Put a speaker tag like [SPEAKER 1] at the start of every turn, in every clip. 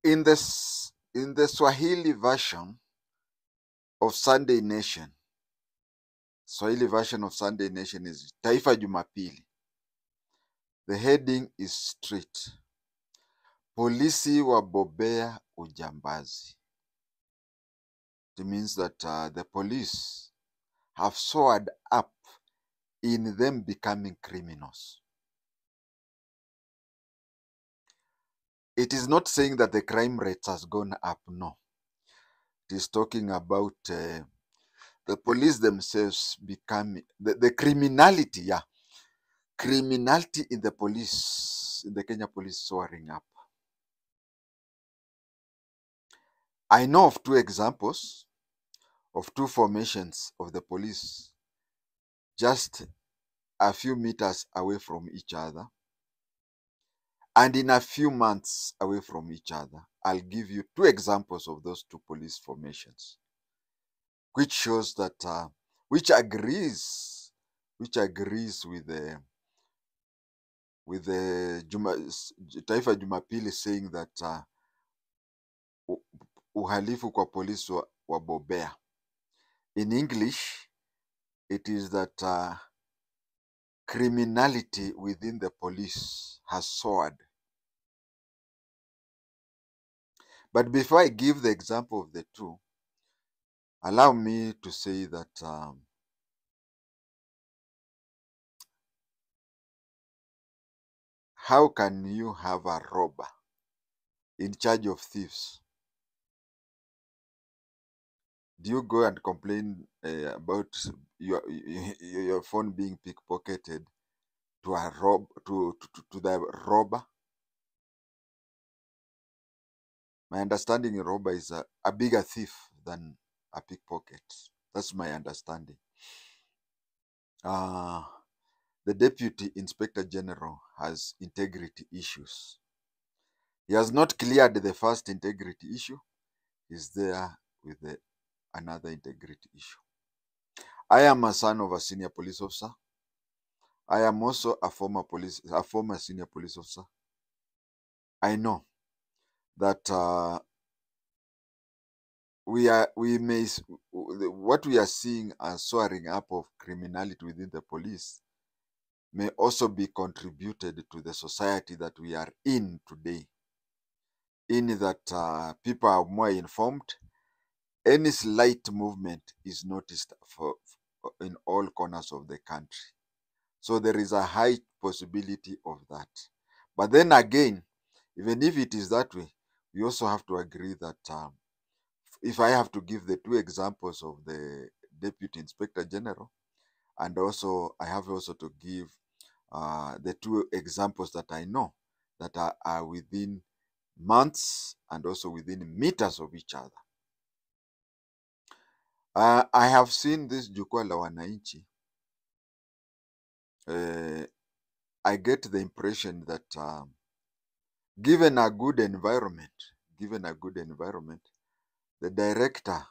[SPEAKER 1] In the Swahili version of Sunday Nation, Swahili version of Sunday Nation is Taifa Jumapili. The heading is street. Polisi wabobea ujambazi. It means that the police have soared up in them becoming criminals. It is not saying that the crime rate has gone up, no. It is talking about the police themselves becoming, the criminality, yeah. Criminality in the police, in the Kenya police soaring up. I know of two examples of two formations of the police just a few meters away from each other and in a few months away from each other. I'll give you two examples of those two police formations, which shows that, which agrees with the Taifa Jumapili saying that uhalifu kwa polisi wabobea. In English, it is that criminality within the police has soared. But before I give the example of the two, allow me to say that how can you have a robber in charge of thieves? Do you go and complain about your phone being pickpocketed to the robber? My understanding, a robber is a bigger thief than a pickpocket. That's my understanding. The Deputy Inspector General has integrity issues. He has not cleared the first integrity issue. He's there with another integrity issue. I am a son of a senior police officer. I am also a former senior police officer. I know that what we are seeing as soaring up of criminality within the police may also be contributed to the society that we are in today, in that people are more informed. Any slight movement is noticed in all corners of the country. So there is a high possibility of that. But then again, even if it is that way, we also have to agree that if I have to give the two examples of the Deputy Inspector General, and also I have also to give the two examples that I know that are within months and also within meters of each other. I have seen this Jukwaa la Wananchi. I get the impression that given a good environment, the Director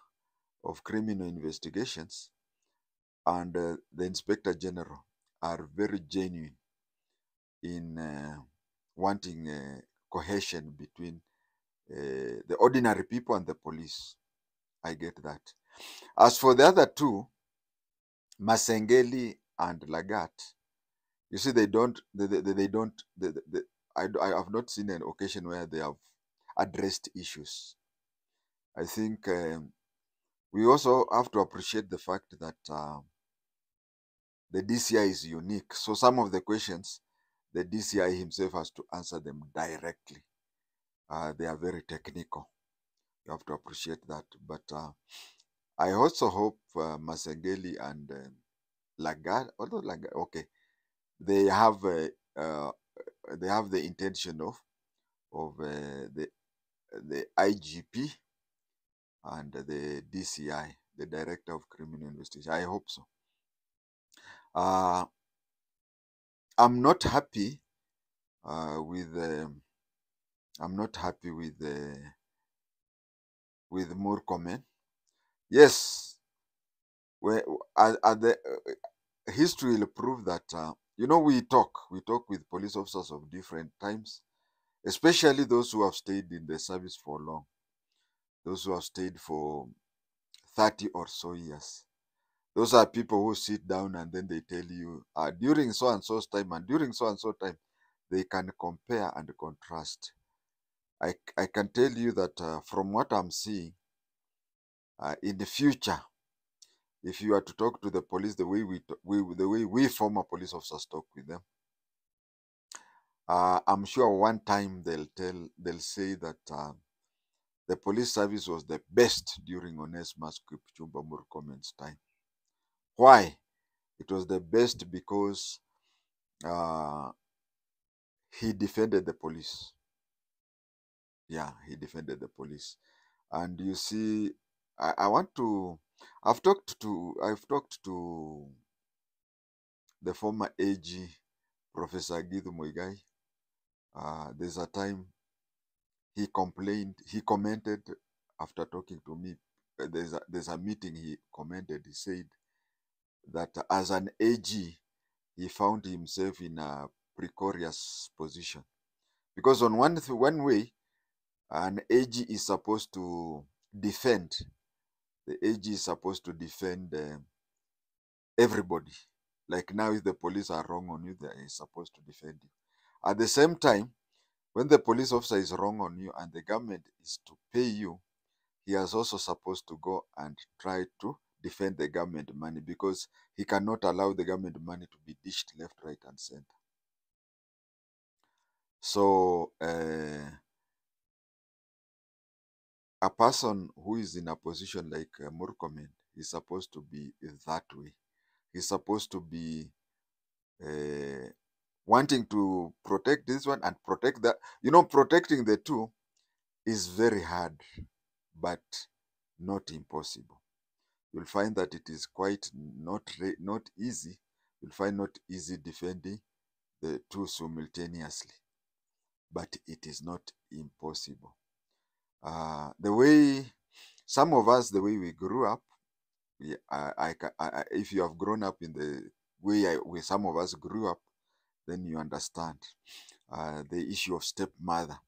[SPEAKER 1] of Criminal Investigations and the Inspector General are very genuine in wanting cohesion between the ordinary people and the police. I get that. As for the other two, Masengeli and Lagat, you see, I have not seen an occasion where they have addressed issues. I think we also have to appreciate the fact that the DCI is unique. So some of the questions, the DCI himself has to answer them directly. They are very technical. You have to appreciate that. But I also hope Masengeli and Lagat, although Lagat, okay, they have the intention of the IGP and the DCI, the Director of Criminal Investigation. I hope so. I'm not happy with Murkomen. Yes, history will prove that we talk with police officers of different times, especially those who have stayed in the service for long, those who have stayed for 30 or so years. Those are people who sit down and then they tell you, during so and so's time and during so and so time, they can compare and contrast. I can tell you that from what I'm seeing, in the future, if you are to talk to the police the way the way we former police officers talk with them, I'm sure one time they'll say that the police service was the best during Onesmus Kipchumba Murkomen's time. Why? It was the best because he defended the police. Yeah, he defended the police. And you see, I want to. I've talked to the former AG, Professor Githu Muigai. There's a time he commented after talking to me. There's a meeting he commented. He said that as an AG, he found himself in a precarious position because on one way, an AG is supposed to defend. The AG is supposed to defend everybody. Like now, if the police are wrong on you, they are supposed to defend you. At the same time, when the police officer is wrong on you and the government is to pay you, he is also supposed to go and try to defend the government money because he cannot allow the government money to be dished left, right, and center. So a person who is in a position like Murkomen is supposed to be that way. He's supposed to be wanting to protect this one and protect that. You know, protecting the two is very hard, but not impossible. You'll find that it is quite not easy. You'll find not easy defending the two simultaneously, but it is not impossible. The way some of us, the way we grew up, if you have grown up in the way some of us grew up, then you understand the issue of stepmother.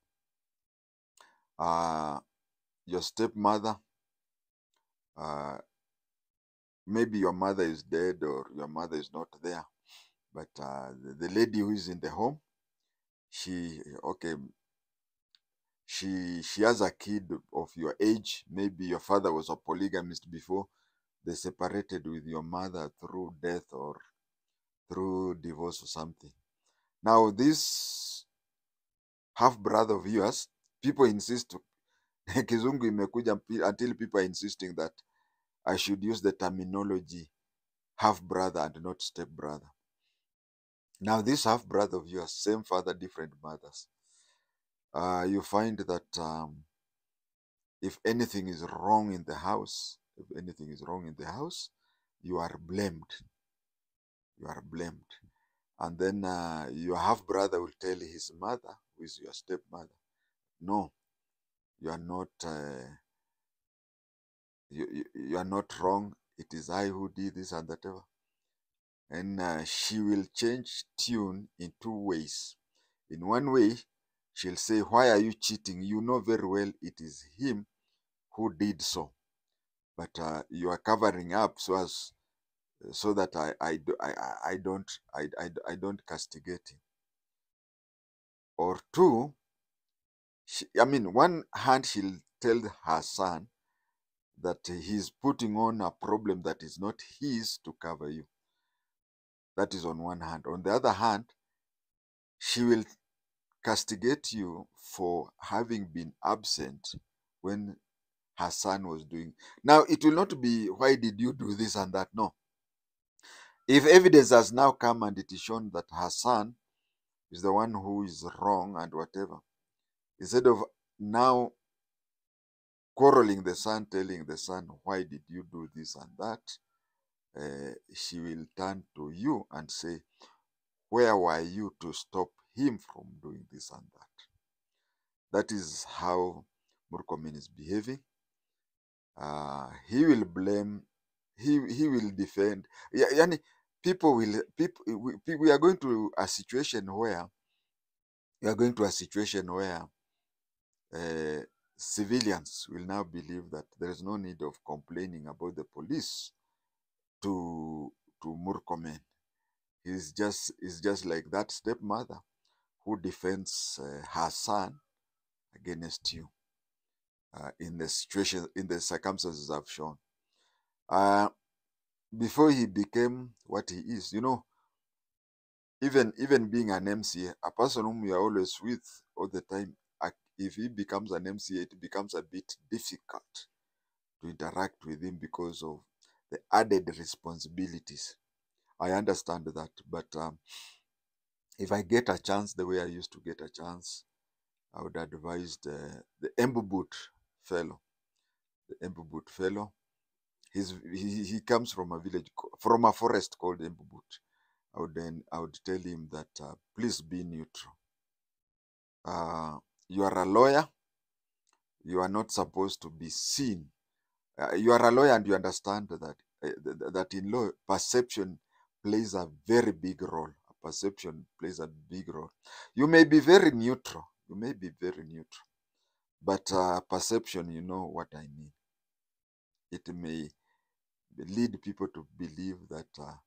[SPEAKER 1] Your stepmother, maybe your mother is dead or your mother is not there, but the lady who is in the home, she has a kid of your age. Maybe your father was a polygamist before. They separated with your mother through death or through divorce or something. Now this half brother of yours, people insist kizungu imekuja until people are insisting that I should use the terminology half brother and not step brother. Now this half brother of yours, same father, different mothers, you find that if anything is wrong in the house, you are blamed. You are blamed. And then your half brother will tell his mother, who is your stepmother, no, you are not. You are not wrong. It is I who did this and that. And she will change tune in two ways. In one way, she'll say, "Why are you cheating? You know very well it is him who did so, but you are covering up so that I don't castigate him." Or two, one hand she'll tell her son that he's putting on a problem that is not his to cover you. That is on one hand. On the other hand, she will castigate you for having been absent when her son was doing. Now, it will not be, why did you do this and that? No. If evidence has now come and it is shown that her son is the one who is wrong and whatever, instead of now quarreling the son, telling the son, why did you do this and that, she will turn to you and say, where were you to stop him from doing this and that? That is how Murkomen is behaving. He will blame, he will defend. We are going to a situation where you are going to a situation where civilians will now believe that there is no need of complaining about the police to Murkomen. He's just like that stepmother who defends her son against you in the situation, in the circumstances I've shown. Before he became what he is, even being an MCA, a person whom you are always with all the time, if he becomes an MCA, it becomes a bit difficult to interact with him because of the added responsibilities. I understand that, but if I get a chance the way I used to get a chance, I would advise the Embubut fellow. The Embubut fellow, he comes from a village, from a forest called Embubut. I would tell him that please be neutral. You are a lawyer. You are not supposed to be seen. You are a lawyer and you understand that that in law, perception plays a very big role. Perception plays a big role. You may be very neutral. You may be very neutral. But perception, you know what I mean. It may lead people to believe that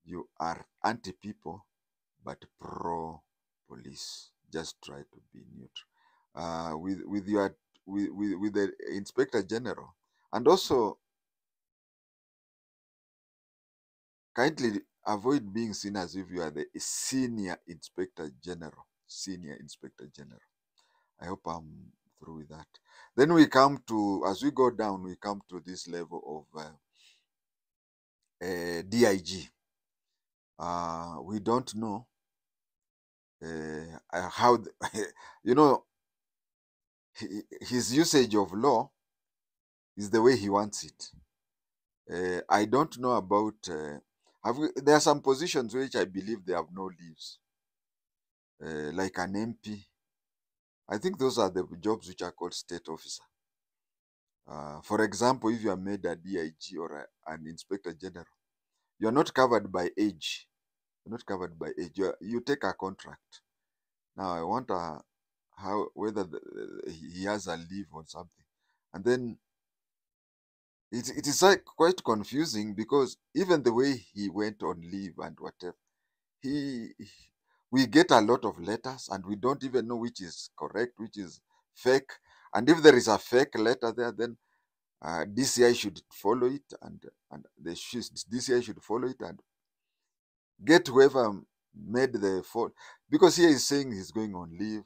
[SPEAKER 1] you are anti-people, but pro-police. Just try to be neutral. With the Inspector General, and also kindly avoid being seen as if you are the senior Inspector General. Senior Inspector General. I hope I'm through with that. Then we come to, as we go down, we come to this level of DIG. We don't know how, his usage of law is the way he wants it. I don't know about, there are some positions which I believe they have no leaves, like an MP. I think those are the jobs which are called state officer. For example, if you are made a DIG or an Inspector General, you are not covered by age. You're not covered by age. You take a contract. Now, I wonder whether he has a leave or something. And then it is quite confusing, because even the way he went on leave and whatever, we get a lot of letters and we don't even know which is correct, which is fake. And if there is a fake letter there, then DCI should follow it, and DCI should follow it and get whoever made the fault. Because here he's saying he's going on leave,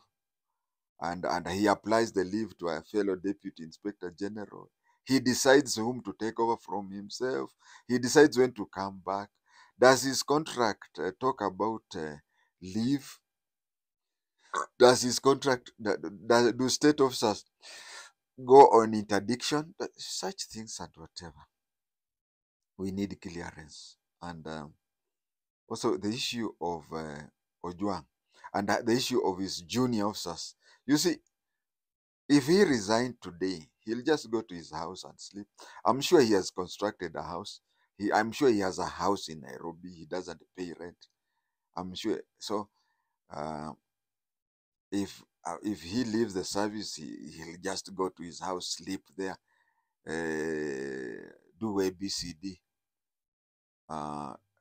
[SPEAKER 1] and he applies the leave to a fellow Deputy Inspector General. He decides whom to take over from himself. He decides when to come back. Does his contract talk about leave? Does his contract, do state officers go on interdiction? Such things and whatever. We need clearance. And also the issue of Ojwang, and the issue of his junior officers. You see, if he resigned today, he'll just go to his house and sleep. I'm sure he has constructed a house. I'm sure he has a house in Nairobi. He doesn't pay rent. I'm sure. So if he leaves the service, he'll just go to his house, sleep there, do ABCD.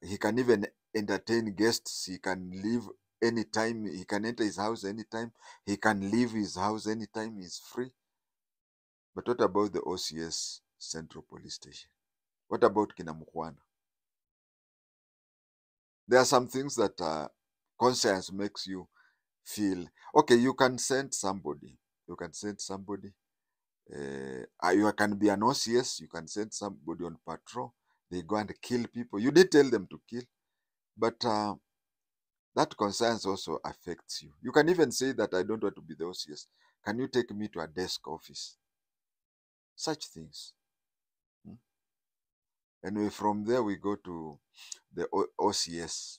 [SPEAKER 1] He can even entertain guests. He can leave anytime. He can enter his house anytime. He can leave his house anytime. He's free. But what about the OCS Central Police Station? What about Kinamukwana? There are some things that conscience makes you feel, okay, you can send somebody. You can send somebody. You can be an OCS. You can send somebody on patrol. They go and kill people. You did tell them to kill. But that conscience also affects you. You can even say that I don't want to be the OCS. Can you take me to a desk office? Such things. Anyway, from there we go to the OCS.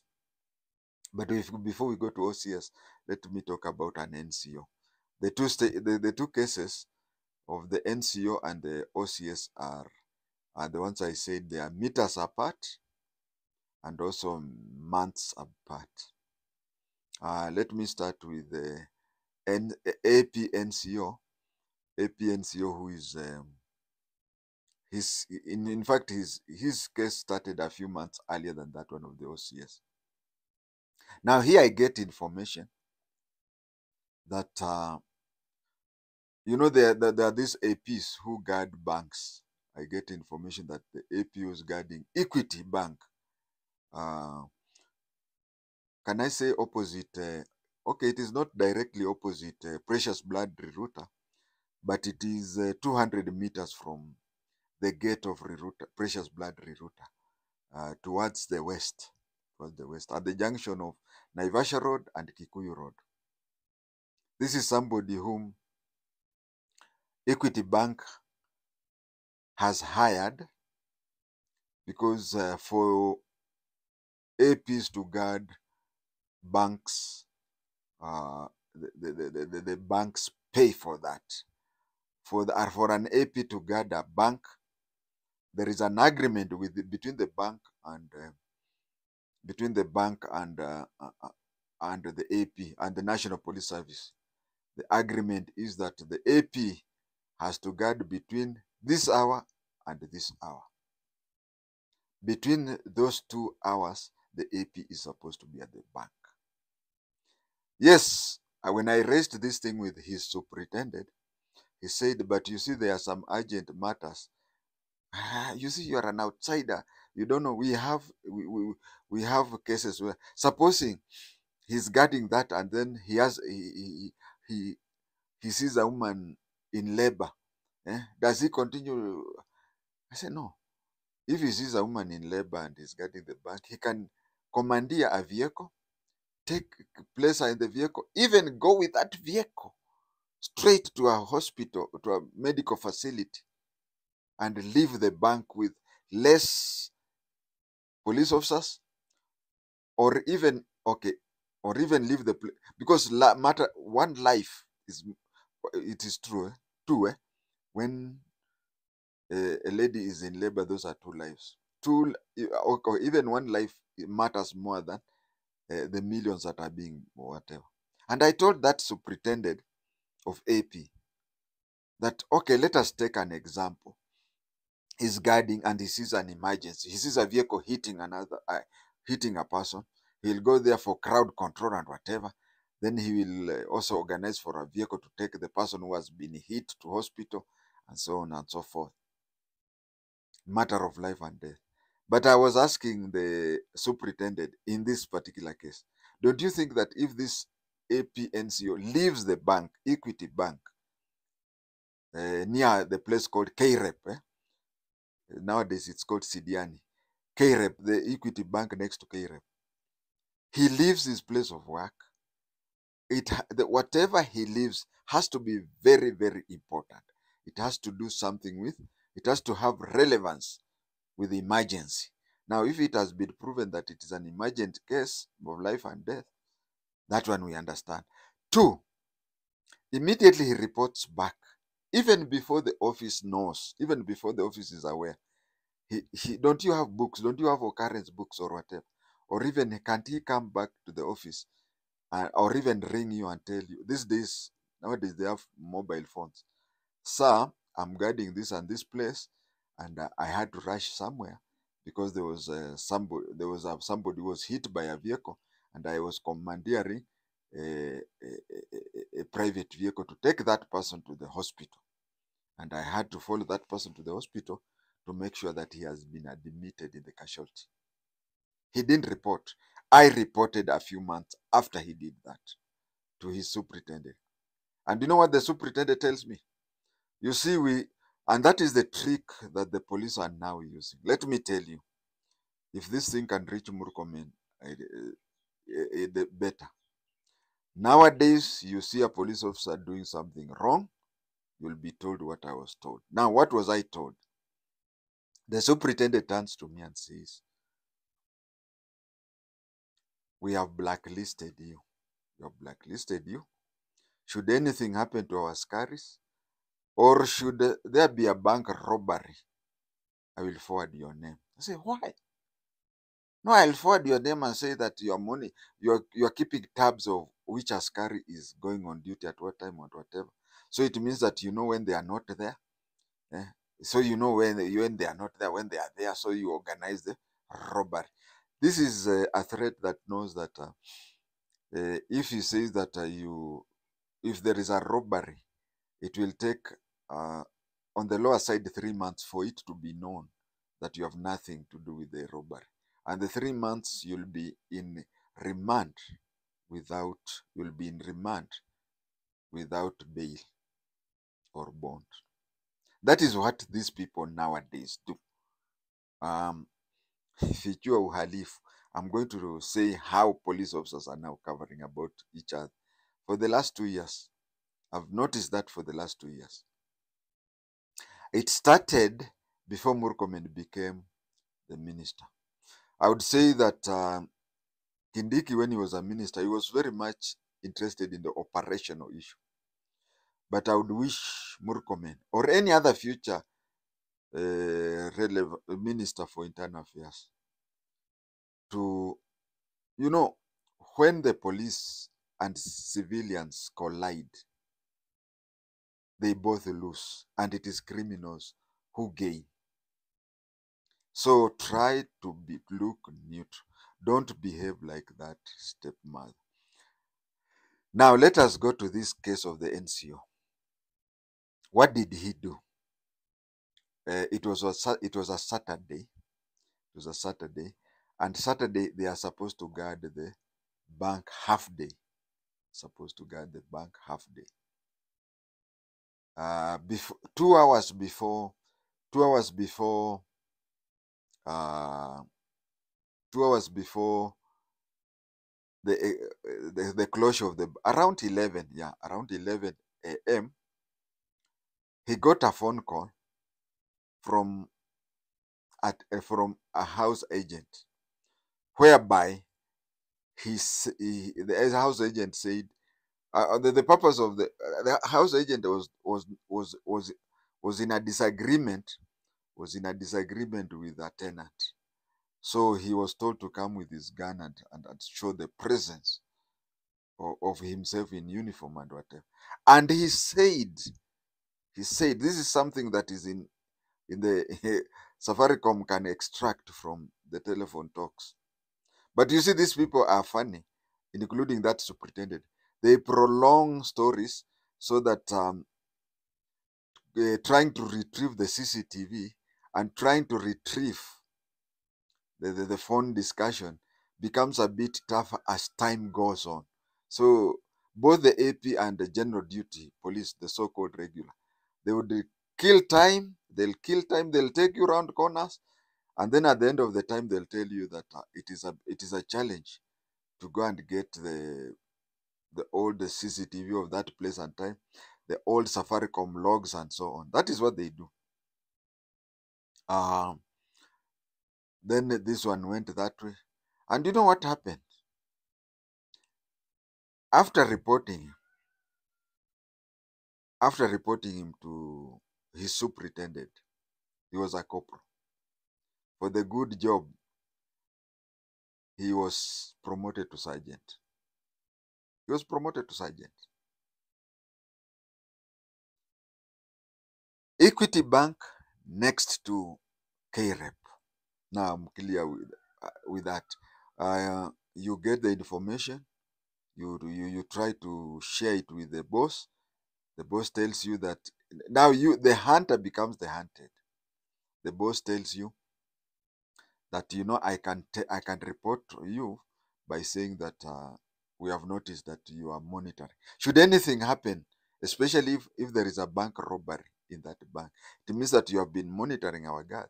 [SPEAKER 1] But before we go to OCS, let me talk about an NCO. The two cases of the NCO and the OCS are the ones I said they are meters apart and also months apart. Let me start with the APNCO. APNCO, who is in fact his case started a few months earlier than that one of the OCS. Now here I get information that there are these APs who guard banks. I get information that the AP was guarding Equity Bank. Can I say opposite? Okay, it is not directly opposite Precious Blood Rerouter, but it is 200 meters from the gate of Precious Blood Rerouter towards the west, at the junction of Naivasha Road and Kikuyu Road. This is somebody whom Equity Bank has hired because for APs to guard banks, the banks pay for that. For an AP to guard a bank, there is an agreement between the bank and the AP and the National Police Service. The agreement is that the AP has to guard between this hour and this hour. Between those 2 hours, the AP is supposed to be at the bank. Yes, when I raised this thing with his superintendent, he said, but you see, there are some urgent matters. You see, you are an outsider. You don't know. We have cases where, supposing he's guarding that, and then he sees a woman in labor. Does he continue? I said, no. If he sees a woman in labor and he's guarding the bank, he can commandeer a vehicle, take place in the vehicle, even go with that vehicle straight to a hospital, to a medical facility, and leave the bank with less police officers, or even leave the place, because matter one life is, it is true. Two, when a lady is in labor, those are 2 lives. Or even 1 life matters more than the millions that are being whatever. And I told that superintendent of AP that, okay, let us take an example. He's guarding and he sees an emergency. He sees a vehicle hitting a person. He'll go there for crowd control and whatever. Then he will also organize for a vehicle to take the person who has been hit to hospital, and so on and so forth. Matter of life and death. But I was asking the superintendent in this particular case, don't you think that if this APNCO leaves the bank, Equity Bank, near the place called KREP, nowadays it's called Sidiani, KREP, the Equity Bank next to KREP, he leaves his place of work, whatever he leaves has to be very, very important. It has to do something with, it has to have relevance with the emergency. Now, if it has been proven that it is an emergent case of life and death, that one we understand. 2, immediately he reports back, even before the office knows, even before the office is aware. Don't you have books? Don't you have occurrence books or whatever? Or even, can't he come back to the office or even ring you and tell you? These days, nowadays, they have mobile phones. Sir, I'm guarding this and this place, and I had to rush somewhere because there was somebody who was hit by a vehicle, and I was commandeering a private vehicle to take that person to the hospital, and I had to follow that person to the hospital to make sure that he has been admitted in the casualty. He didn't report. I reported a few months after he did that to his superintendent. And you know what the superintendent tells me? You see, and that is the trick that the police are now using. Let me tell you, if this thing can reach Murkomen, the better. Nowadays, you see a police officer doing something wrong, you'll be told what I was told. Now, what was I told? The superintendent turns to me and says, we have blacklisted you. We have blacklisted you. Should anything happen to our Askaris, or should there be a bank robbery, I will forward your name. I say, why? No, I'll forward your name and say that your money, you're keeping tabs of which askari is going on duty at what time or whatever. So it means that you know when they are not there. eh? So you know when they are not there, when they are there. So you organize the robbery. This is a threat that knows that if he says that if there is a robbery, it will take uh, on the lower side 3 months for it to be known that you have nothing to do with the robbery. And the 3 months you'll be in remand you'll be in remand without bail or bond. That is what these people nowadays do. Fichua uhalifu. I'm going to say how police officers are now covering about each other. For the last 2 years, I've noticed that for the last 2 years. It started before Murkomen became the minister. I would say that Kindiki, when he was a minister, he was very much interested in the operational issue. But I would wish Murkomen or any other future relevant minister for internal affairs to, when the police and civilians collide, they both lose, and it is criminals who gain. So try to look neutral. Don't behave like that stepmother. Now let us go to this case of the NCO. What did he do? It was a Saturday. It was a Saturday, and Saturday they are supposed to guard the bank half day. Supposed to guard the bank half day. Before 2 hours before, 2 hours before, 2 hours before the closure of the around 11, around 11 a.m. he got a phone call from a house agent, whereby the house agent said the purpose of the house agent was in a disagreement with a tenant. So he was told to come with his gun and show the presence of himself in uniform and whatever. And he said this is something that is in the Safaricom can extract from the telephone talks. But you see, these people are funny, including that superintendent. They prolong stories so that trying to retrieve the CCTV and trying to retrieve the phone discussion becomes a bit tougher as time goes on. So both the AP and the general duty police, the so-called regular, they would kill time. They'll kill time. They'll take you around corners, and then at the end of the time, they'll tell you that it is a challenge to go and get the old CCTV of that place and time, the old Safaricom logs and so on. That is what they do. Then this one went that way. And you know what happened? After reporting him to his superintendent, he was a corporal. For the good job, he was promoted to sergeant. He was promoted to sergeant. Equity Bank next to KREP. Now I'm clear with that. You get the information, you try to share it with the boss. The boss tells you that now the hunter becomes the hunted. The boss tells you that I can report to you by saying that we have noticed that you are monitoring. Should anything happen, especially if there is a bank robbery in that bank, it means that you have been monitoring our guard.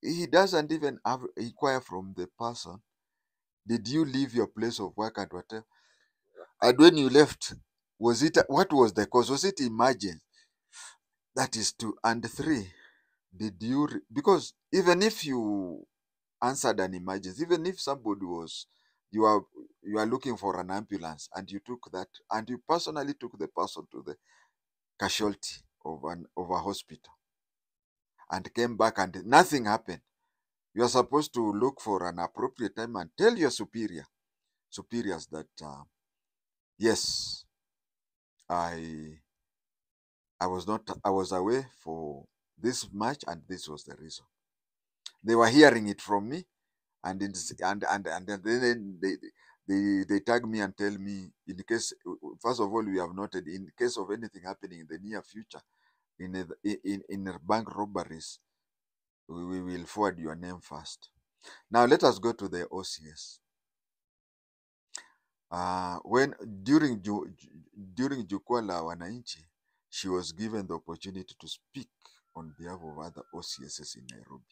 [SPEAKER 1] He doesn't even inquire from the person, did you leave your place of work and whatever? And when you left, what was the cause? Was it emergency? That is 2. And 3, did you, because even if you answered an emergency, even if somebody was, you are looking for an ambulance and you took that, and you personally took the person to the casualty of a hospital and came back and nothing happened, You are supposed to look for an appropriate time and tell your superiors that yes, I I was away for this much, and this was the reason. They were hearing it from me, and then they tag me and tell me, in case, first of all, we have noted, in case of anything happening in the near future, in bank robberies, we will forward your name first. Now let us go to the OCS. When during Jukwaa la Wananchi, she was given the opportunity to speak on behalf of other OCSs in Nairobi,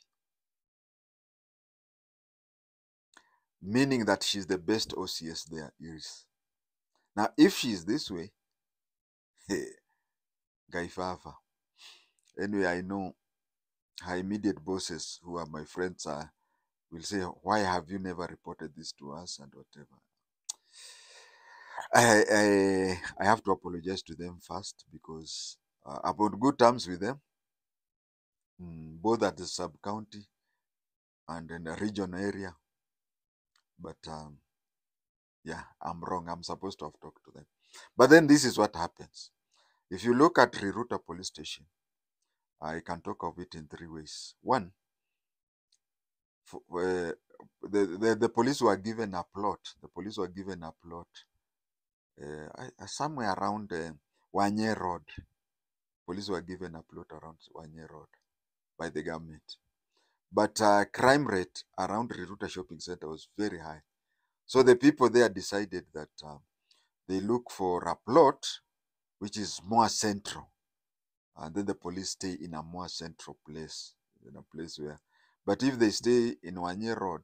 [SPEAKER 1] meaning that she's the best OCS there is. Now, if she is this way, hey, Gaifafa. Anyway, I know her immediate bosses, who are my friends, will say, why have you never reported this to us and whatever. I have to apologize to them first, because I'm on good terms with them, both at the sub-county and in the region area. But yeah, I'm wrong. I'm supposed to have talked to them. But then this is what happens. If you look at Riruta police station, I can talk of it in three ways. One, the police were given a plot. The police were given a plot somewhere around Wanye Road. Police were given a plot around Wanye Road by the government. But crime rate around Riruta Shopping Center was very high. So the people there decided that they look for a plot which is more central. And then the police stay in a more central place, in a place where. But if they stay in Wanye Road,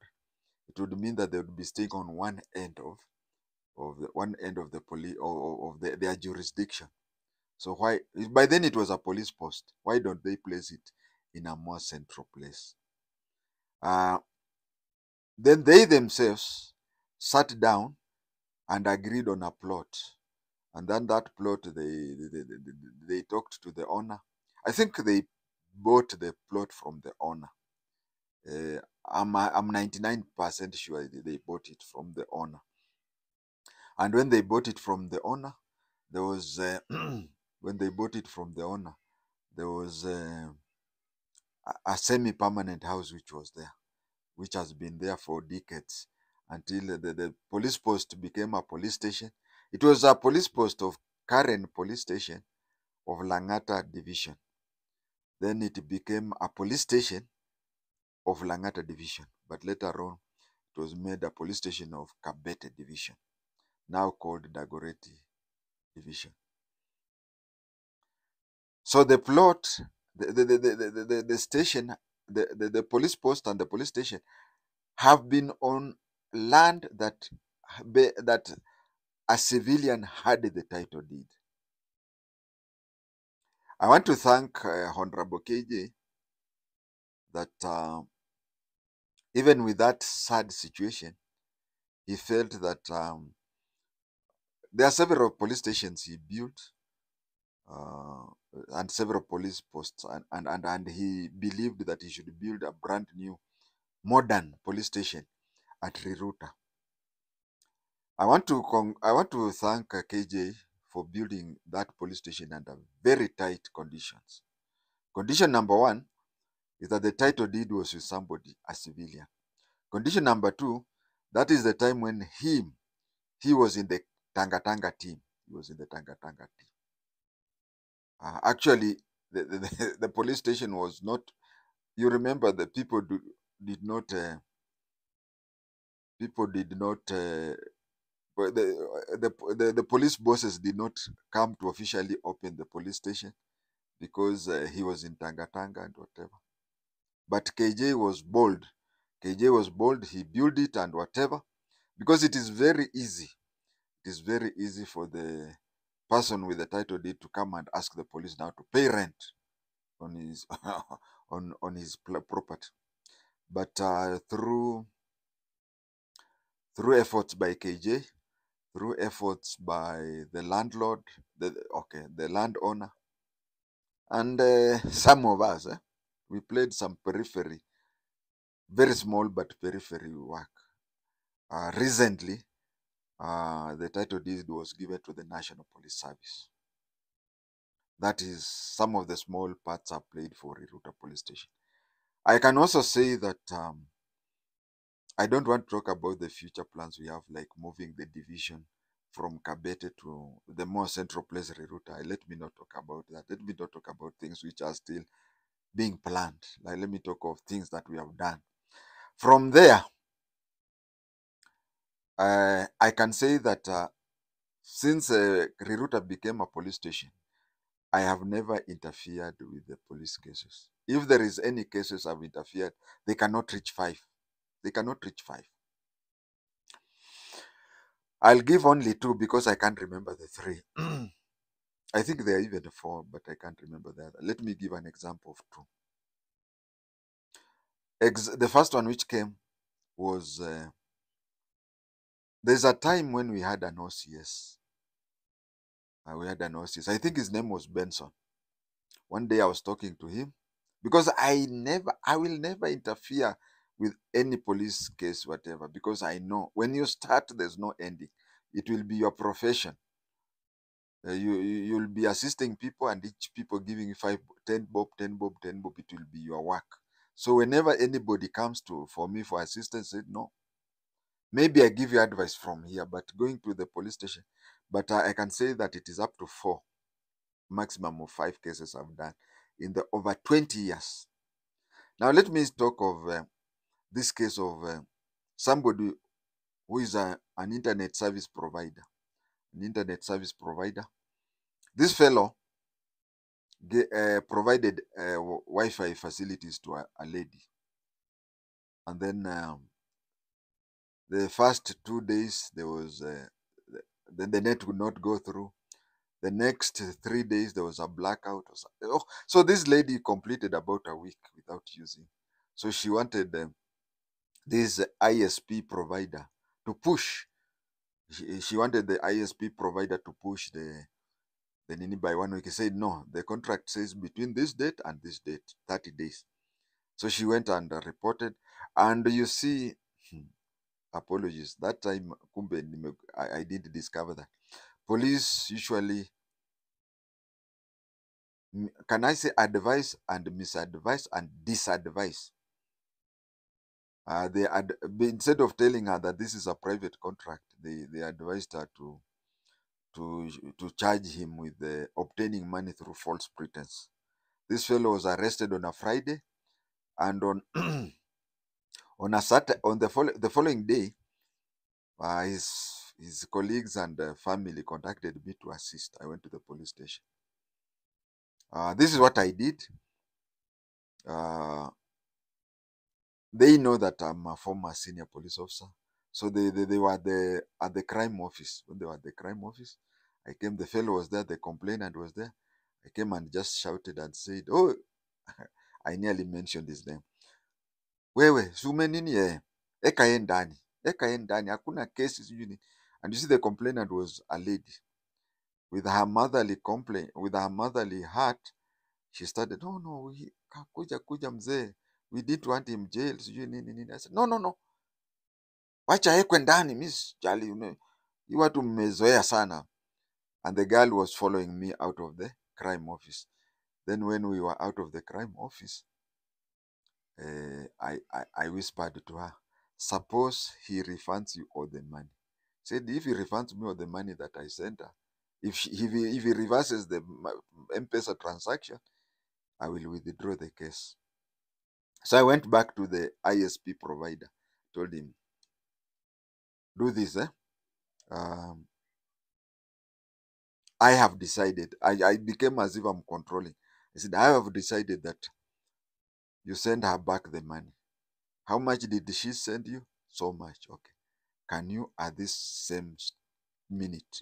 [SPEAKER 1] it would mean that they would be staying on one end of the police, or of their jurisdiction. So why, by then it was a police post, why don't they place it in a more central place? Then they themselves sat down and agreed on a plot. And then that plot, they talked to the owner. I think they bought the plot from the owner. I'm 99% sure they bought it from the owner. And when they bought it from the owner, there was when they bought it from the owner, there was a semi-permanent house which was there, which has been there for decades, until the police post became a police station. It was a police post of Karen police station of Langata division. Then it became a police station of Langata division, but later on it was made a police station of Kabete division, now called Dagoretti division. So the plot, the station, the police post and the police station have been on land that a civilian had the title deed. I want to thank Honorable KJ that even with that sad situation, he felt that there are several police stations he built and several police posts, and he believed that he should build a brand new modern police station at Riruta. I want to thank KJ for building that police station under very tight conditions. Condition number one is that the title deed was with somebody, a civilian. Condition number two, that is the time when he was in the Tanga Tanga team. He was in the Tanga Tanga team. Actually, the police station was not. You remember the people did not. People did not. But the police bosses did not come to officially open the police station because he was in Tanga Tanga and whatever. But KJ was bold. KJ was bold. He built it and whatever, because it is very easy. It is very easy for the person with the title deed to come and ask the police now to pay rent on his on his property. But through efforts by KJ, through efforts by the landlord, the landowner, and some of us, we played some periphery Very small but very work. Recently, the title deed was given to the National Police Service. That is some of the small parts I've played for Riruta Police Station. I can also say that I don't want to talk about the future plans we have, like moving the division from Kabete to the more central place, Riruta. Let me not talk about that. Let me not talk about things which are still being planned. Like, let me talk of things that we have done. From there, I can say that since Riruta became a police station, I have never interfered with the police cases. If there is any cases I've interfered, they cannot reach 5. They cannot reach 5. I'll give only 2 because I can't remember the 3. I think there are even 4, but I can't remember the other. Let me give an example of 2. The first one which came was there's a time when we had an OCS. We had an OCS. I think his name was Benson. One day I was talking to him because I will never interfere with any police case, whatever, because I know when you start, there's no ending. It will be your profession. You'll be assisting people, and each people giving you 5, 10 bob, 10 bob, 10 bob. It will be your work. So whenever anybody comes for me for assistance, said no. Maybe I give you advice from here, but going to the police station. But I can say that it is up to 4, maximum of 5 cases I've done in the over 20 years. Now let me talk of this case of somebody who is an internet service provider. An internet service provider. This fellow provided Wi-Fi facilities to a lady, and then the first 2 days there was then the net would not go through. The next 3 days there was a blackout or something. Oh, so this lady completed about a week without using. So she wanted this ISP provider to push. She wanted the ISP provider to push the Nini by 1 week. He said, no, the contract says between this date and this date, 30 days. So she went and reported. And you see, apologies, that time, kumbe, I did discover that. Police usually, can I say advise and misadvise and disadvise? Instead of telling her that this is a private contract, they advised her to charge him with obtaining money through false pretense. This fellow was arrested on a Friday, and on on a Saturday, on the following day, his colleagues and family contacted me to assist. I went to the police station. This is what I did. They know that I'm a former senior police officer. So they were at the crime office. When they were at the crime office, I came. The fellow was there. The complainant was there. I came and just shouted and said, "Oh," I nearly mentioned his name. Wewe, sume nini eka ye ndani, hakuna kesi sijui nini. And you see, the complainant was a lady with her motherly with her motherly heart. She started, "Oh no, kuja mzee, we didn't want him jailed, sijui nini nini." I said, no, wacha ekwe ndani, miss jali, you watu mmezoea sana. And the girl was following me out of the crime office. Then when we were out of the crime office, I whispered to her, suppose he refunds you all the money. Said, if he refunds me all the money that I sent her, if he reverses the M-Pesa transaction, I will withdraw the case. So I went back to the ISP provider, told him, do this, I have decided. I became as if I'm controlling. I said, I have decided that you send her back the money. How much did she send you? So much. Okay. Can you, at this same minute,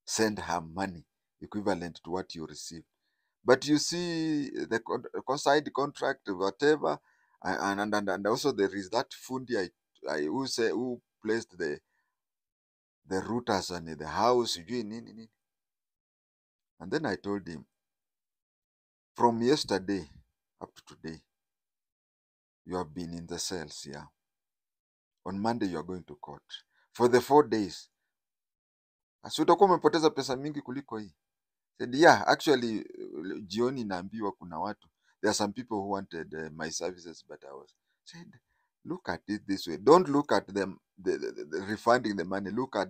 [SPEAKER 1] send her money equivalent to what you received? But you see, the side contract, whatever, and also there is that fundi who placed the routers on the house. And then I told him, from yesterday up to today, you have been in the cells, yeah. On Monday you are going to court. For the 4 days. Asi utakuwa umepoteza pesa mingi kuliko hii. Said, yeah, actually, jioni naambiwa kuna watu. There are some people who wanted my services, but I was said, look at it this way. Don't look at them the refunding the money. Look at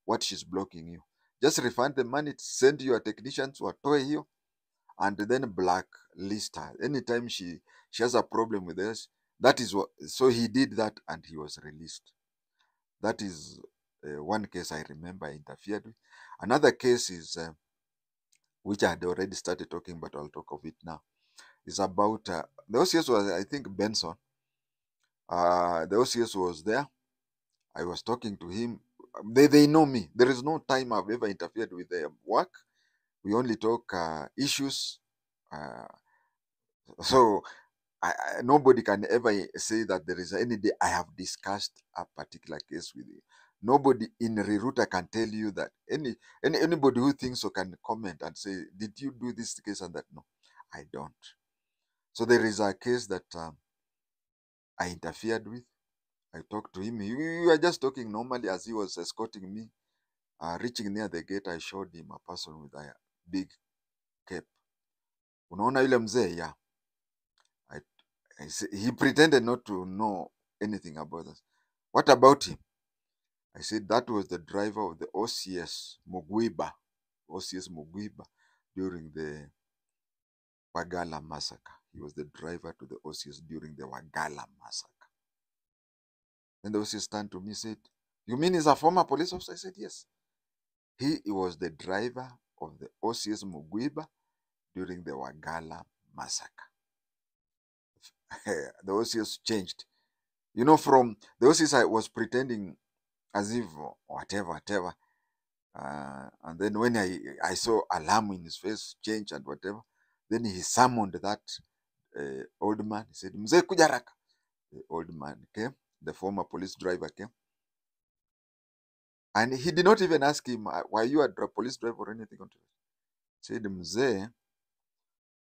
[SPEAKER 1] what she's blocking you. Just refund the money, send your technicians watoe hiyo, and then blacklist her. Anytime she has a problem with us, that is what. So he did that, and he was released. That is one case I remember I interfered with. Another case is, which I had already started talking, but I'll talk of it now, is about, the OCS was, I think, Benson. The OCS was there. I was talking to him. They know me. There is no time I've ever interfered with their work. We only talk issues. So nobody can ever say that there is any day I have discussed a particular case with you. Nobody in Reruta can tell you that. Anybody who thinks so can comment and say, did you do this case and that? No, I don't. So there is a case that I interfered with. I talked to him. We were just talking normally as he was escorting me. Reaching near the gate, I showed him a person with a big cape. Unaona yule mzee? Yeah. He pretended not to know anything about us. What about him? I said that was the driver of the OCS Mugwiba during the Wagala massacre. He was the driver to the OCS during the Wagala massacre. Then the OCS turned to me and said, you mean he's a former police officer? I said, yes. He was the driver of the OCS Mugwiba during the Wagala massacre. The OCS changed. You know, from the OCS I was pretending as if whatever. And then when I saw alarm in his face change and whatever, then he summoned that old man. He said, Mzee kuja haraka. The old man came, the former police driver came. And he did not even ask him, were you a police driver or anything? He said, Mzee,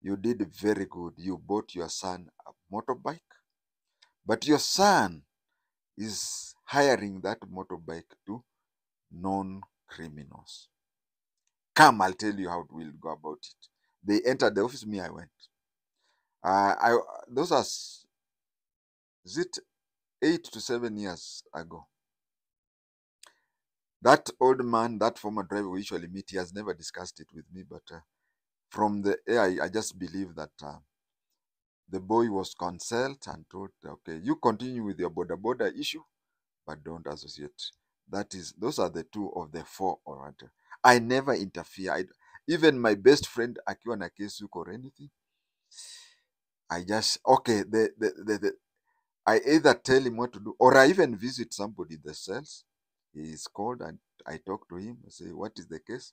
[SPEAKER 1] you did very good. You bought your son a motorbike, but your son is hiring that motorbike to non-criminals. Come, I'll tell you how we'll go about it. They entered the office, me, I went. Those are, is it 8 to 7 years ago? That old man, that former driver we usually meet, he has never discussed it with me, but from the air, I just believe that the boy was consulted and told, okay, you continue with your border issue, but don't associate. Those are the 2 of the 4 orator. I never interfere. Even my best friend, akiwa na case or anything, I just, okay, I either tell him what to do, or I even visit somebody in the cells. He is called and I talk to him. I say, what is the case?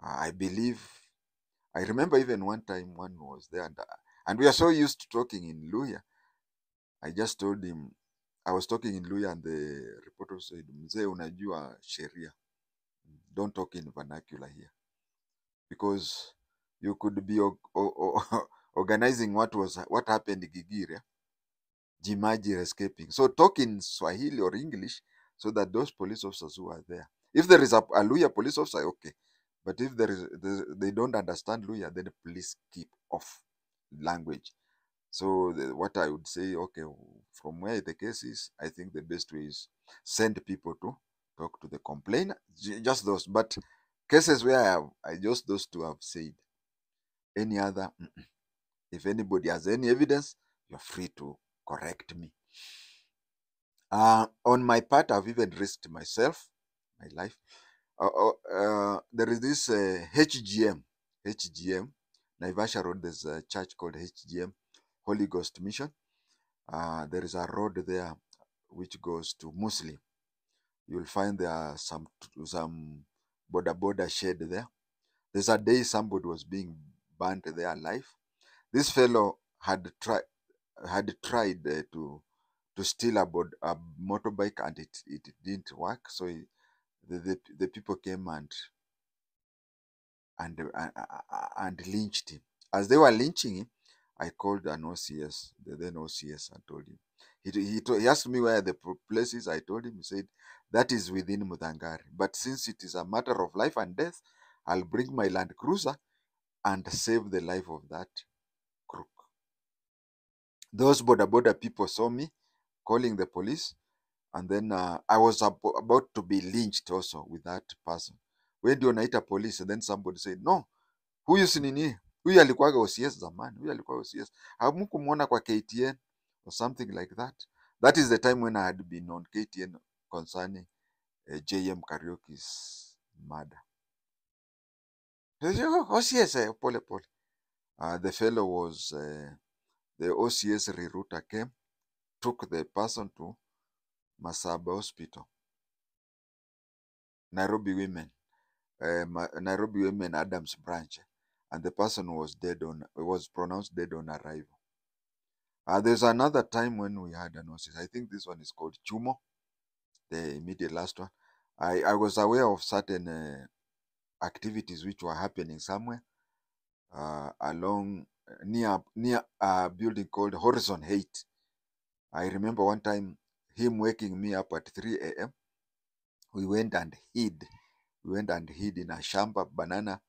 [SPEAKER 1] I remember even one time one was there, and we are so used to talking in Luya. I just told him, I was talking in Luya, and the reporter said, Mzee, unajua sheria. Don't talk in vernacular here. Because you could be organizing what happened in Gigiria, Jimaji escaping. So talk in Swahili or English so that those police officers who are there, if there is a Luya police officer, okay. But if they don't understand Luya, then please keep off language. So what I would say, okay, from where the case is, I think the best way is send people to talk to the complainer. Just those. But cases where just those 2 have said. Any other, if anybody has any evidence, you're free to correct me. On my part, I've even risked myself, my life. There is this HGM, Naivasha Road. There's a church called HGM, Holy Ghost Mission. There is a road there which goes to Muslim. You'll find there are some border shed there. There's a day somebody was being burnt there alive. This fellow had tried to steal a motorbike, and it didn't work. So the people came and lynched him. As they were lynching him, I called an OCS, the then OCS, and told him. He asked me where the place is. I told him. He said, that is within Mudangari. But since it is a matter of life and death, I'll bring my Land Cruiser and save the life of that crook. Those border people saw me calling the police, and then I was about to be lynched also with that person. When do naita police? And then somebody said, no, huyu si nini, huyu alikuwaga OCS zamani, huyu alikuwa OCS, hamkumwona kwa KTN or something like that. That is the time when I had been on KTN concerning JM Karaoke's murder. OCS, pole pole. The fellow was, the OCS rerouter came, took the person to Masaba Hospital, Nairobi Women, Nairobi Women Adams branch, and the person was pronounced dead on arrival. There's another time when we had an OCS. I think this one is called Chumo, the immediate last one. I was aware of certain activities which were happening somewhere along near a building called Horizon 8. I remember one time him waking me up at 3 a.m. We went and hid. We went and hid in a shamba banana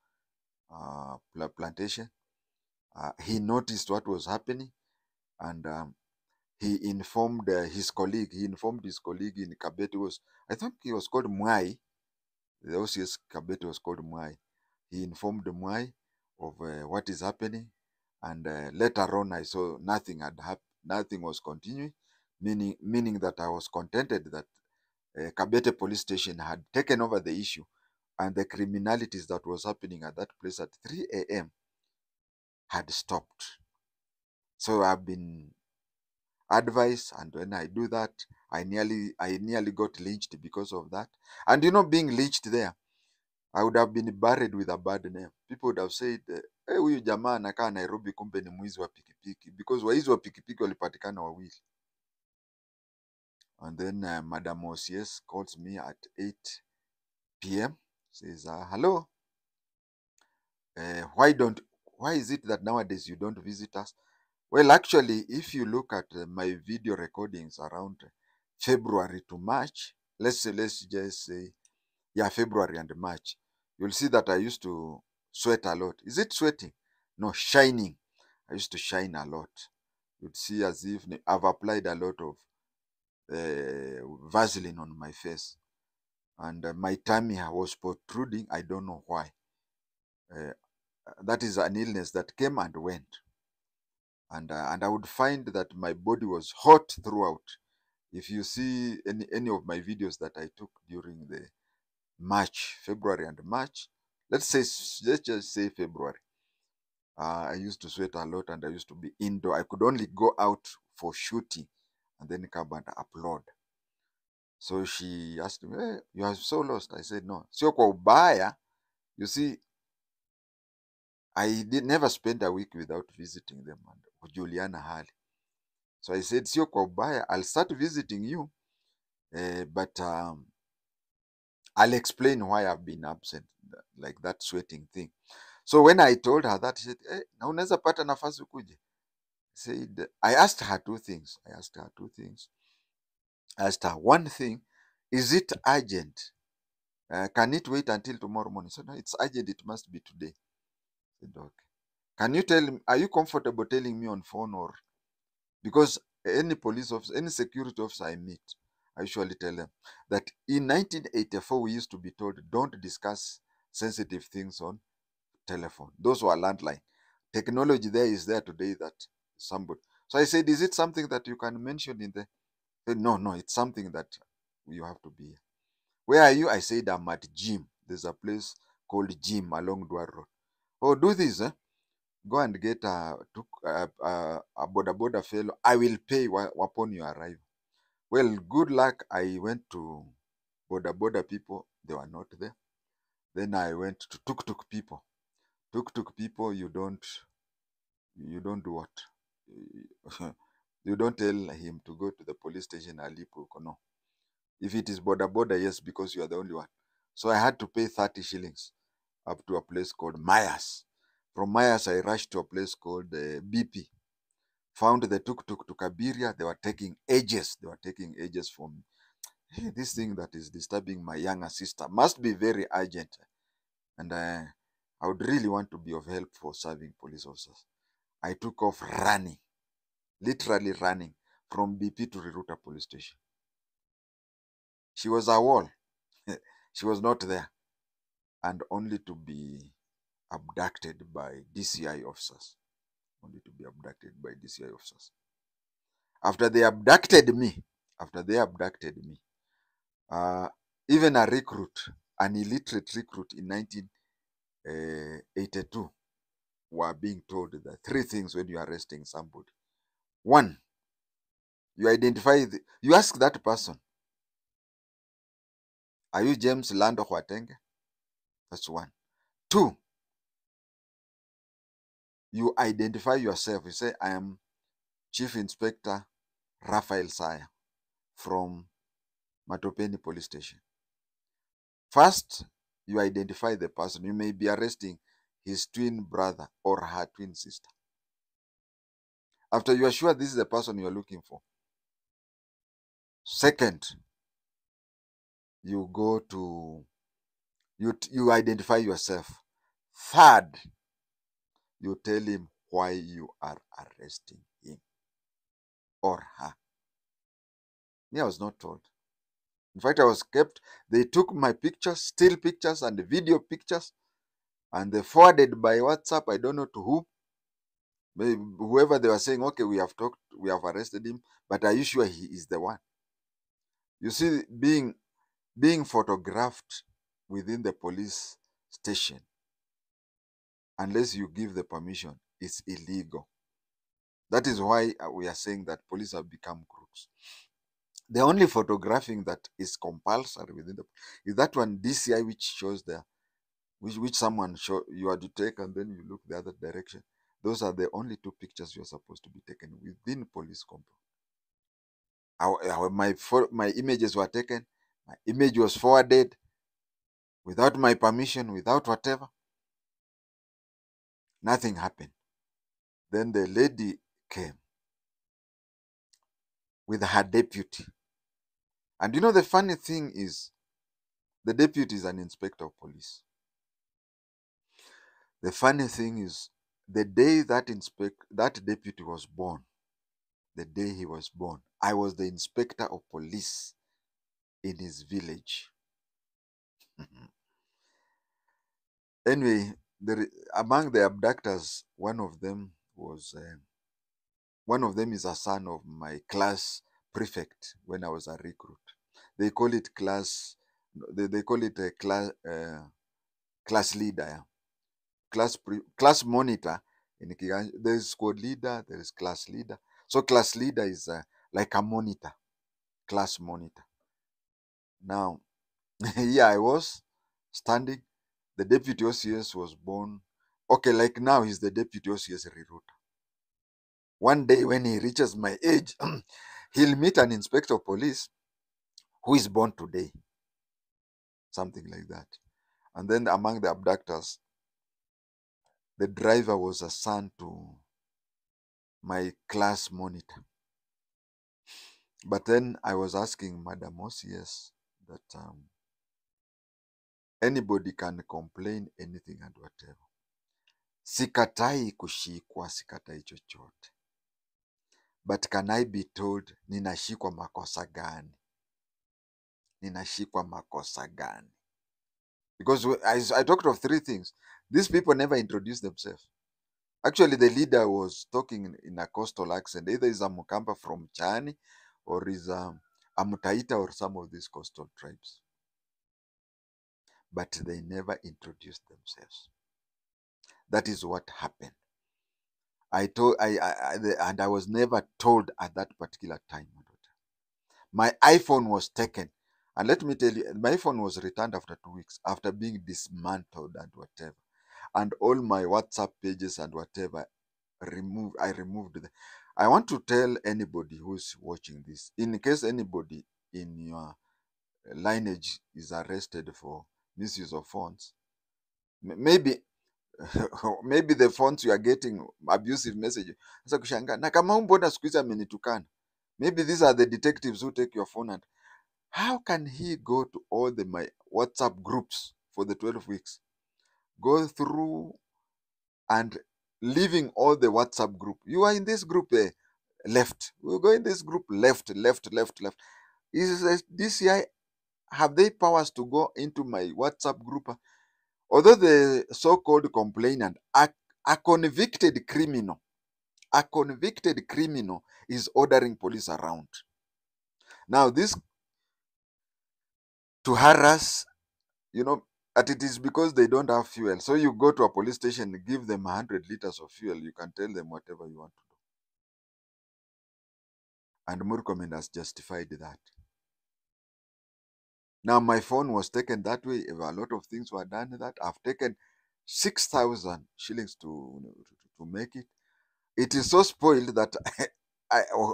[SPEAKER 1] plantation. He noticed what was happening, and he informed his colleague. He informed his colleague in Kabete. I think he was called Mwai. The OCS Kabete was called Mwai. He informed Mwai of what is happening, and later on I saw nothing had happened. Nothing was continuing, meaning that I was contented that Kabete police station had taken over the issue, and the criminalities that was happening at that place at 3 a.m. had stopped. So I've been advised, and when I do that, I nearly got lynched because of that. And being lynched there, I would have been buried with a bad name. People would have said, hey, huyu jamaa anakaa Nairobi, kumbe ni mwizi wa pikipiki, because waizi wa pikipiki walipatikana wawili. And then Madam OCS calls me at 8 p.m. says, hello, why is it that nowadays you don't visit us? Well, actually, if you look at my video recordings around February to March, let's just say, yeah, February and March, you'll see that I used to sweat a lot. Is it sweating? No, shining. I used to shine a lot. You'd see as if I've applied a lot of Vaseline on my face. And my tummy was protruding. I don't know why. That is an illness that came and went. And I would find that my body was hot throughout. If you see any of my videos that I took during the February and March, let's just say February, I used to sweat a lot, and I used to be indoor. I could only go out for shooting and then come and upload. So she asked me, hey, you are so lost. I said, no. Sio kwa ubaya. You see, I never spend a week without visiting them and kujuliana hali. So I said, sio kwa ubaya, I'll start visiting you, but I'll explain why I've been absent, like that sweating thing. So when I told her that, she said, hey, na unaweza pata nafasi ukuje? I asked her two things. I asked her one thing, is it urgent? Can it wait until tomorrow morning? So no, it's urgent, it must be today. I said, okay. Can you tell me, are you comfortable telling me on phone, or because any police officer, any security officer I meet, I usually tell them that in 1984 we used to be told don't discuss sensitive things on telephone. Those were landline. Technology there is there today that somebody. So I said, is it something that you can mention in the? Said, no, it's something that you have to be. Where are you? I said, I'm at gym. There's a place called Gym along Dwar Road. Oh, do this, go and get a boda fellow. I will pay upon your arrival. Well, good luck. I went to boda people. They were not there. Then I went to tuk people. Tuk people, you don't do what? You don't tell him to go to the police station Alipo. No. If it is boda, yes, because you are the only one. So I had to pay 30 shillings up to a place called Myers. From Myers, I rushed to a place called BP. found the tuk-tuk to Kabiria. They were taking ages. They were taking ages for me. Hey, this thing that is disturbing my younger sister must be very urgent. And I would really want to be of help for serving police officers. I took off running, literally running from BP to Riruta police station. She was a wall. She was not there. And only to be abducted by DCI officers. Only to be abducted by DCI officers. After they abducted me, even a recruit, an illiterate recruit in 1982, were being told that 3 things when you are arresting somebody. 1, you you ask that person, are you James Lando JI-TENGE? That's 1. 2, you identify yourself. You say, I am Chief Inspector Raphael Saya from Matopeni Police Station. First, you identify the person. You may be arresting his twin brother or her twin sister. After you are sure this is the person you are looking for. Second, you go to, you identify yourself. Third, you tell him why you are arresting him or her. Me, I was not told. In fact, I was kept, they took my pictures, still pictures and video pictures, and they forwarded by WhatsApp, I don't know to who. Maybe whoever they were saying, okay, we have talked, we have arrested him, but are you sure he is the one? You see, being photographed within the police station, unless you give the permission, is illegal. That is why we are saying that police have become crooks. The only photographing that is compulsory within the is that one DCI which shows there, which someone show you are to take and then you look the other direction. Those are the only 2 pictures you are supposed to be taken within police compound. My images were taken, my image was forwarded without my permission, without whatever. Nothing happened. Then the lady came with her deputy. And you know, the funny thing is, the deputy is an inspector of police. The funny thing is, the day that deputy was born, the day he was born, I was the inspector of police in his village. Anyway, among the abductors, one of them is a son of my class prefect when I was a recruit. They call it class. They call it a class leader, class monitor. There is squad leader. There is class leader. So class leader is like a monitor, class monitor. Now, here I was standing. The deputy OCS was born. Okay, like now he's the deputy OCS Riruta. One day when he reaches my age, he'll meet an inspector of police who is born today. Something like that. And then among the abductors, the driver was a son to my class monitor. But then I was asking Madam OCS that anybody can complain anything and whatever. Sikatai kushikwa, sikatai chochote. But can I be told ninashikwa makosa gani? Ninashikwa makosa gani? Because I talked of 3 things. These people never introduced themselves. Actually, the leader was talking in a coastal accent. Either is a Mukamba from Chani or is a Mutaita or some of these coastal tribes. But they never introduced themselves. That is what happened. And I was never told at that particular time. My iPhone was taken. And let me tell you, my iPhone was returned after 2 weeks, after being dismantled and whatever. And all my WhatsApp pages and whatever, I removed them. I want to tell anybody who's watching this, in case anybody in your lineage is arrested for misuse of phones, maybe maybe the phones you are getting abusive message. Sasa kushangaa, na kama mbona siku hizi amenitukana. Maybe these are the detectives who take your phone, and how can he go to all my WhatsApp groups for the 12 weeks? Go through and leaving all the WhatsApp group. You are in this group, left. We'll go in this group, left. Is DCI, have they powers to go into my WhatsApp group? Although the so-called complainant, a convicted criminal is ordering police around. Now this to harass, and it is because they don't have fuel. So you go to a police station, give them 100 liters of fuel, you can tell them whatever you want to do. And Murkomen has justified that. Now my phone was taken that way. A lot of things were done that. I've taken 6,000 shillings to make it. It is so spoiled that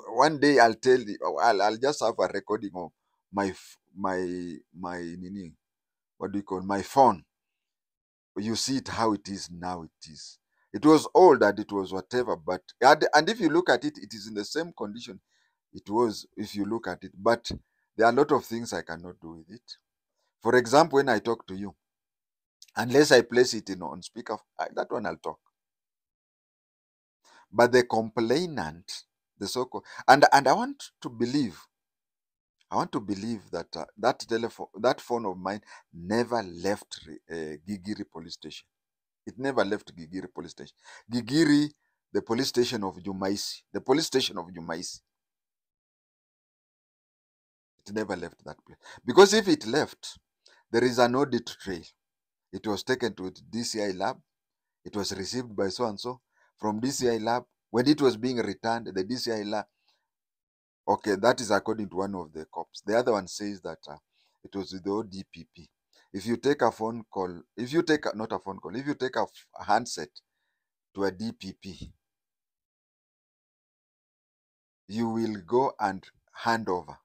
[SPEAKER 1] one day I'll tell you, I'll just have a recording of my nini, what do you call, my phone. You see it how it is now. It was old and it was whatever, but and if you look at it, it is in the same condition it was if you look at it. But there are a lot of things I cannot do with it. For example, when I talk to you, unless I place it on speaker, that one I'll talk. But the complainant, the so-called, and I want to believe that that phone of mine never left Gigiri police station. It never left Gigiri police station. Gigiri, the police station of Jumaisi. It never left that place. Because if it left, there is an audit trail. It was taken to DCI lab. It was received by so-and-so. From DCI lab, when it was being returned, the DCI lab, okay, that is according to one of the cops. The other one says that it was with the ODPP. If you take a phone call, if you take a handset to a DPP, you will go and hand over.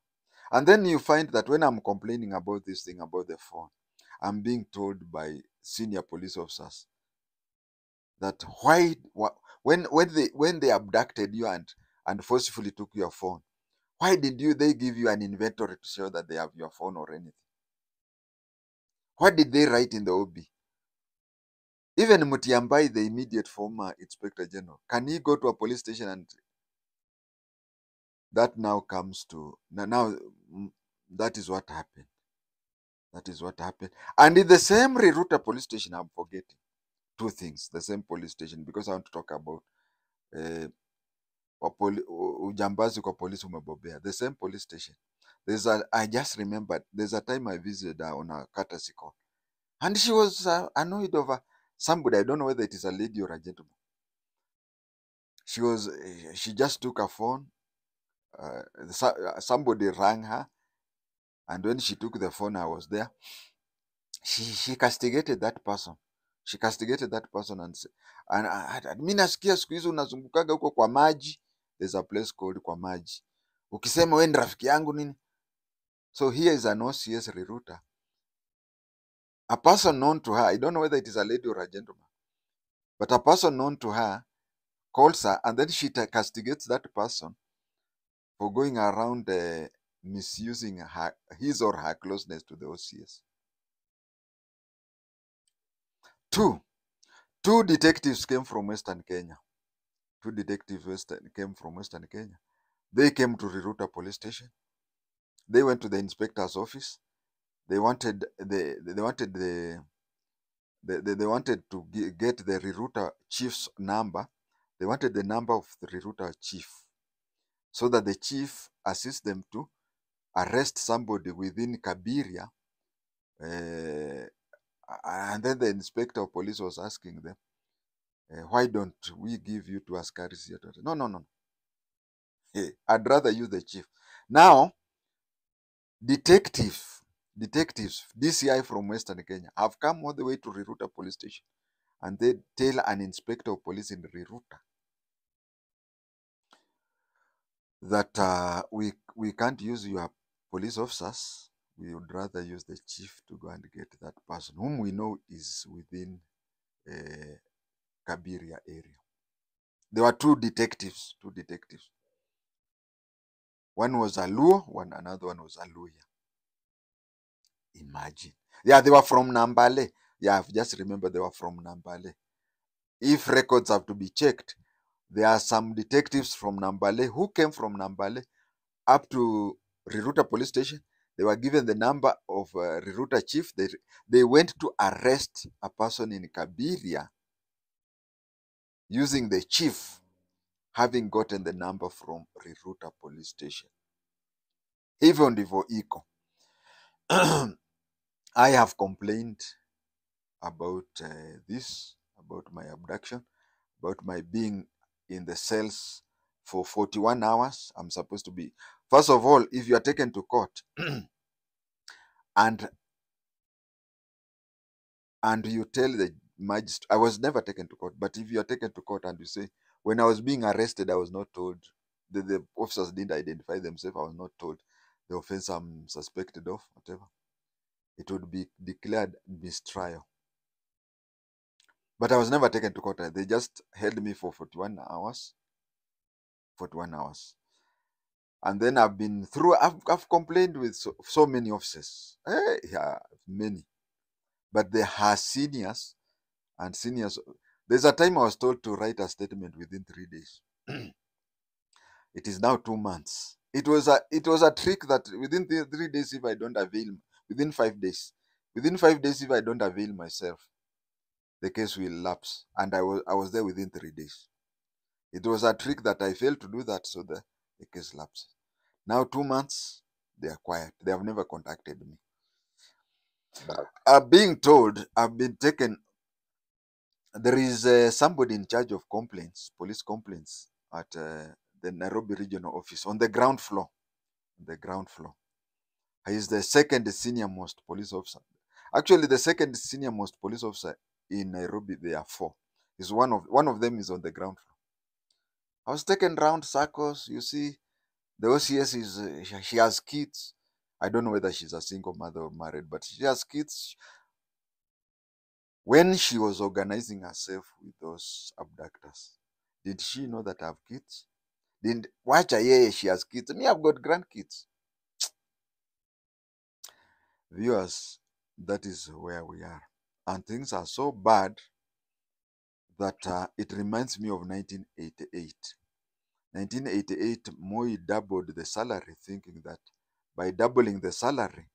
[SPEAKER 1] And then you find that when I'm complaining about this thing, about the phone, I'm being told by senior police officers that when they abducted you and forcefully took your phone, why did they give you an inventory to show that they have your phone or anything? What did they write in the OB? Even Mutiambai, the immediate former Inspector General, can he go to a police station? And that now comes to that is what happened. And in the same Riruta police station, I'm forgetting two things. The same police station, because I want to talk about ujambazi kwa polisi umebobea. The same police station. I just remembered, there's a time I visited her on a courtesy call. And she was annoyed over somebody. I don't know whether it is a lady or a gentleman. She just took a phone. Somebody rang her. And when she took the phone, I was there. She castigated that person. And mimi nasikia siku hizo unazungukaga huko kwa maji. There's a place called kwa maji. Ukisema wewe ni rafiki yangu nini? So here is an OCS Riruta. A person known to her, I don't know whether it is a lady or a gentleman, but a person known to her calls her, and then she castigates that person for going around misusing his or her closeness to the OCS. Two detectives came from Western Kenya. They came to Riruta police station. They went to the inspector's office. They wanted to get the Riruta chief's number. They wanted the number of the Riruta chief, so that the chief assists them to arrest somebody within Kabiria. And then the inspector of police was asking them, why don't we give you to Askaris? No. Hey, I'd rather use the chief. Now, detectives, DCI from Western Kenya, have come all the way to Riruta police station, and they tell an inspector of police in Riruta that we can't use your police officers. We would rather use the chief to go and get that person whom we know is within Kabiria area. There were two detectives. One was a Luo, another one was a Luya. Imagine. Yeah, they were from Nambale. Yeah, I've just remember they were from Nambale. If records have to be checked, there are some detectives from Nambale who came from Nambale up to Riruta police station. They were given the number of Riruta chief. They went to arrest a person in Kabiria using the chief having gotten the number from Riruta police station. Hivyo ndivyo iko. I have complained about this, about my abduction, about my being in the cells for 41 hours. I'm supposed to be, first of all, if you are taken to court and you tell the magistrate, I was never taken to court, but if you are taken to court and you say, when I was being arrested, I was not told, the officers didn't identify themselves, I was not told the offense I'm suspected of, whatever, it would be declared mistrial. But I was never taken to court. They just held me for 41 hours. 41 hours. And then I've been through, I've complained with so many officers. Yeah, many. But there are seniors and seniors. There's a time I was told to write a statement within 3 days. It is now 2 months. It was a trick that within 3 days, if I don't avail, within 5 days, if I don't avail myself, the case will lapse. And I was there within 3 days. It was a trick that I failed to do that, so the case lapses. Now 2 months, they are quiet. They have never contacted me. I'm being told I've been taken. There is somebody in charge of complaints, police complaints, at the Nairobi regional office on the ground floor. He is the second senior most police officer. Actually, the second senior most police officer in Nairobi, there are 4. Is one of them is on the ground floor. I was taken round circles. You see, the OCS is she has kids. I don't know whether she's a single mother or married, but she has kids. When she was organizing herself with those abductors, did she know that I have kids? Didn't watch her, yeah, she has kids. Me, I've got grandkids. Viewers, that is where we are. And things are so bad that it reminds me of 1988. 1988, Moi doubled the salary, thinking that by doubling the salary,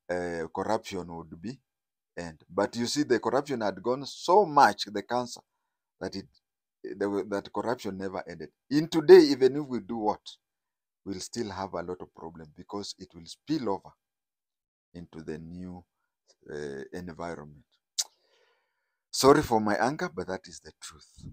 [SPEAKER 1] corruption would be end. But you see, the corruption had gone so much, the cancer, that that corruption never ended. In today, even if we do what, we'll still have a lot of problems because it will spill over into the new environment. Sorry for my anger, but that is the truth.